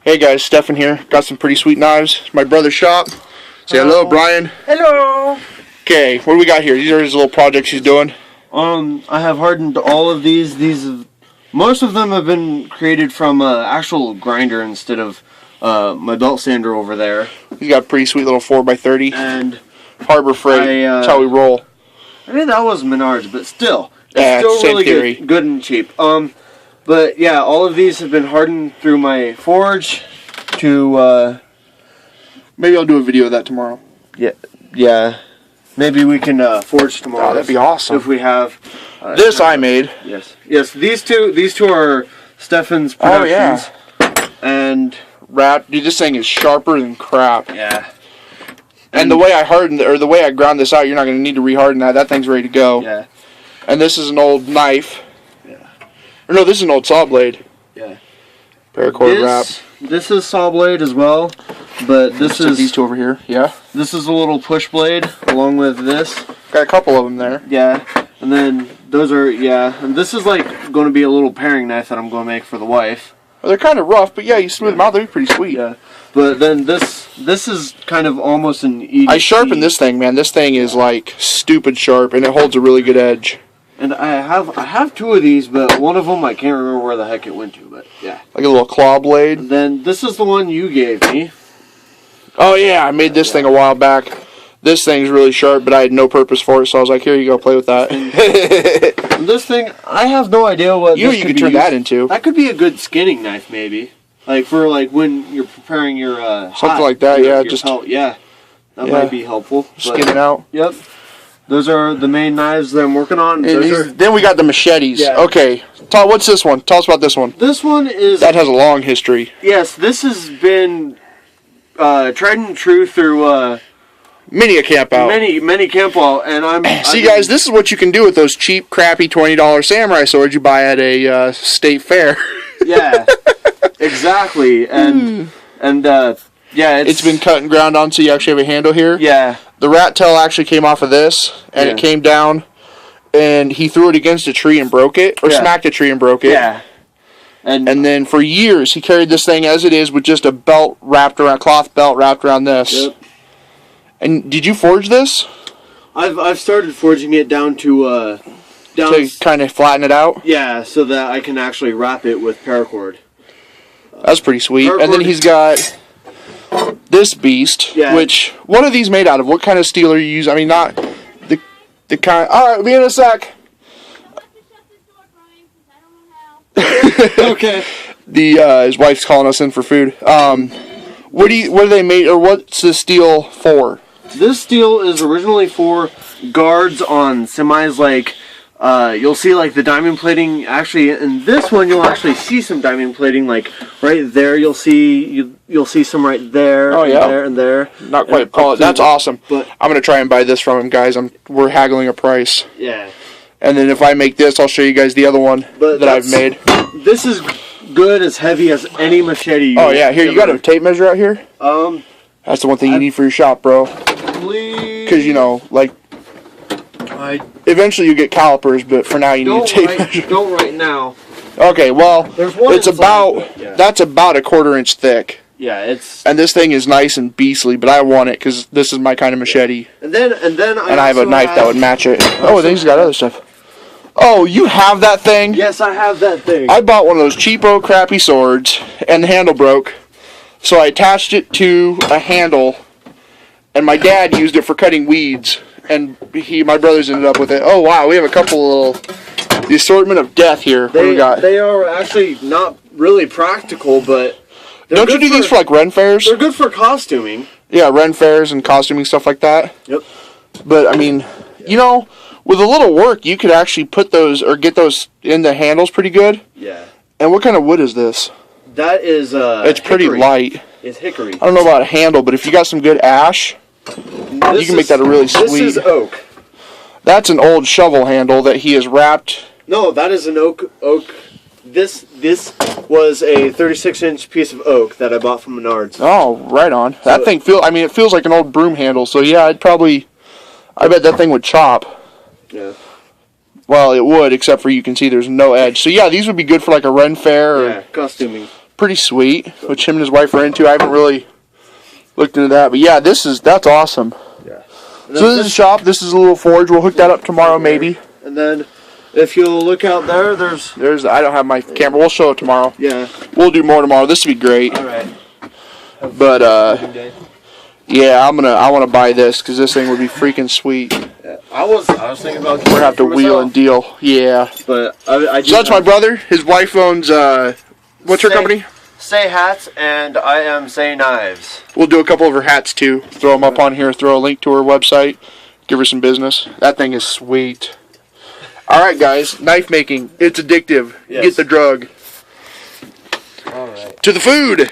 Hey guys, Stefan here. Got some pretty sweet knives. It's my brother's shop. Say hello, Brian. Hello. Okay, what do we got here? These are his little projects he's doing. I have hardened all of these. Most of them have been created from an actual grinder instead of my belt sander over there. He's got a pretty sweet little 4x30. And Harbor Freight. That's how we roll. I mean, that was Menards, but still. Yeah, it's still same really theory. good and cheap. But yeah, all of these have been hardened through my forge to, Maybe I'll do a video of that tomorrow. yeah. Maybe we can forge tomorrow. Oh, that'd be awesome. If we have... This I made. Yes. These two are Stefan's productions. Oh, yeah. And... Dude, this thing is sharper than crap. Yeah. And the way I the way I ground this out, you're not going to need to reharden that. That thing's ready to go. Yeah. And this is an old knife. Yeah. Or no, this is an old saw blade. Yeah. Paracord wrap. This is saw blade as well, but this is these two over here. Yeah. This is a little push blade along with this. Got a couple of them there. Yeah. And then those are and this is like going to be a little paring knife that I'm going to make for the wife. Well, they're kind of rough, but yeah, you smooth them out, they'd be pretty sweet. Yeah. But then this is kind of almost an EDC. I sharpened this thing, man. This thing is like stupid sharp, and it holds a really good edge. And I have two of these, but one of them I can't remember where the heck it went to. But yeah. Like a little claw blade. And then this is the one you gave me. Oh yeah, I made this thing a while back. This thing's really sharp, but I had no purpose for it, so I was like, here you go, play with that. And this thing, I have no idea what you could turn that into. That could be a good skinning knife, maybe. Like for like when you're preparing your something like that, yeah. Just that might be helpful. Skin it out. Yep. Those are the main knives that I'm working on. Then we got the machetes. Yeah. Okay, what's this one? Tell us about this one. This one is... That has a long history. Yes, this has been tried and true through... many a camp out. Many camp out. And See, guys, this is what you can do with those cheap, crappy $20 samurai swords you buy at a state fair. Yeah, exactly. And yeah, it's been cut and ground on, so you actually have a handle here. Yeah. The rat tail actually came off of this, and it came down, and he threw it against a tree and broke it, or smacked a tree and broke it. Yeah. And then for years, he carried this thing as it is with just a belt wrapped around, cloth belt wrapped around this. Yep. And did you forge this? I've started forging it down to kind of flatten it out? Yeah, so that I can actually wrap it with paracord. That's pretty sweet. And then he's got this beast, which, what are these made out of? What kind of steel are you using? I mean, not the kind... Alright, be in a sec. Okay. His wife's calling us in for food. What are they made, or what's the steel for? This steel is originally for guards on semis, like... you'll see like the diamond plating. Actually, in this one, you'll actually see some diamond plating. Like right there, you'll see some right there. Oh yeah, there and there. Not quite polished. That's awesome. But I'm gonna try and buy this from him, guys. We're haggling a price. Yeah. And then if I make this, I'll show you guys the other one that I've made. This is good, as heavy as any machete. Oh yeah, here you got a tape measure out here. That's the one thing you need for your shop, bro. Please. Because like. Eventually you get calipers, but for now you need a tape measure. Don't right now. Okay, well, it's about that's about a 1/4 inch thick. Yeah, it's... And this thing is nice and beastly, but I want it because this is my kind of machete. And then I have a knife that would match it. Oh, then he's got other stuff. Oh, you have that thing? Yes, I have that thing. I bought one of those cheapo, crappy swords, and the handle broke. So I attached it to a handle, and my dad used it for cutting weeds. And my brothers ended up with it. Oh wow, we have a couple the assortment of death here. What do we got? They are actually not really practical, but don't you do these for like Ren fairs? They're good for costuming. Yeah, Ren fairs and costuming stuff like that. Yep. But I mean, with a little work, you could actually put those or get those in the handles pretty good. Yeah. And what kind of wood is this? That is it's pretty light. It's hickory. I don't know about a handle, but if you got some good ash, you can make that a really sweet. This is oak. That's an old shovel handle that he has wrapped. No, that is an oak. This was a 36-inch piece of oak that I bought from Menards. Oh, right on. That thing it feels like an old broom handle. So yeah, I bet that thing would chop. Yeah. Well, it would, except for you can see there's no edge. So yeah, these would be good for like a Ren fair or costuming. pretty sweet, which him and his wife are into. I haven't really looked into that, but yeah, that's awesome. Yeah. So this is a shop. This is a little forge. We'll hook that up tomorrow, maybe. And then, if you'll look out there, there's. I don't have my camera. We'll show it tomorrow. Yeah. We'll do more tomorrow. This would be great. All right. But yeah, I want to buy this because this thing would be freaking sweet. Yeah. I was thinking about. We're gonna have to wheel and deal. Yeah. But I do So that's my brother. His wife owns what's her company? Say Hats, and I am Say Knives. We'll do a couple of her hats too. Throw them up on here. Throw a link to her website. Give her some business. That thing is sweet. All right, guys. Knife making. It's addictive. Yes. Get the drug. All right. To the food.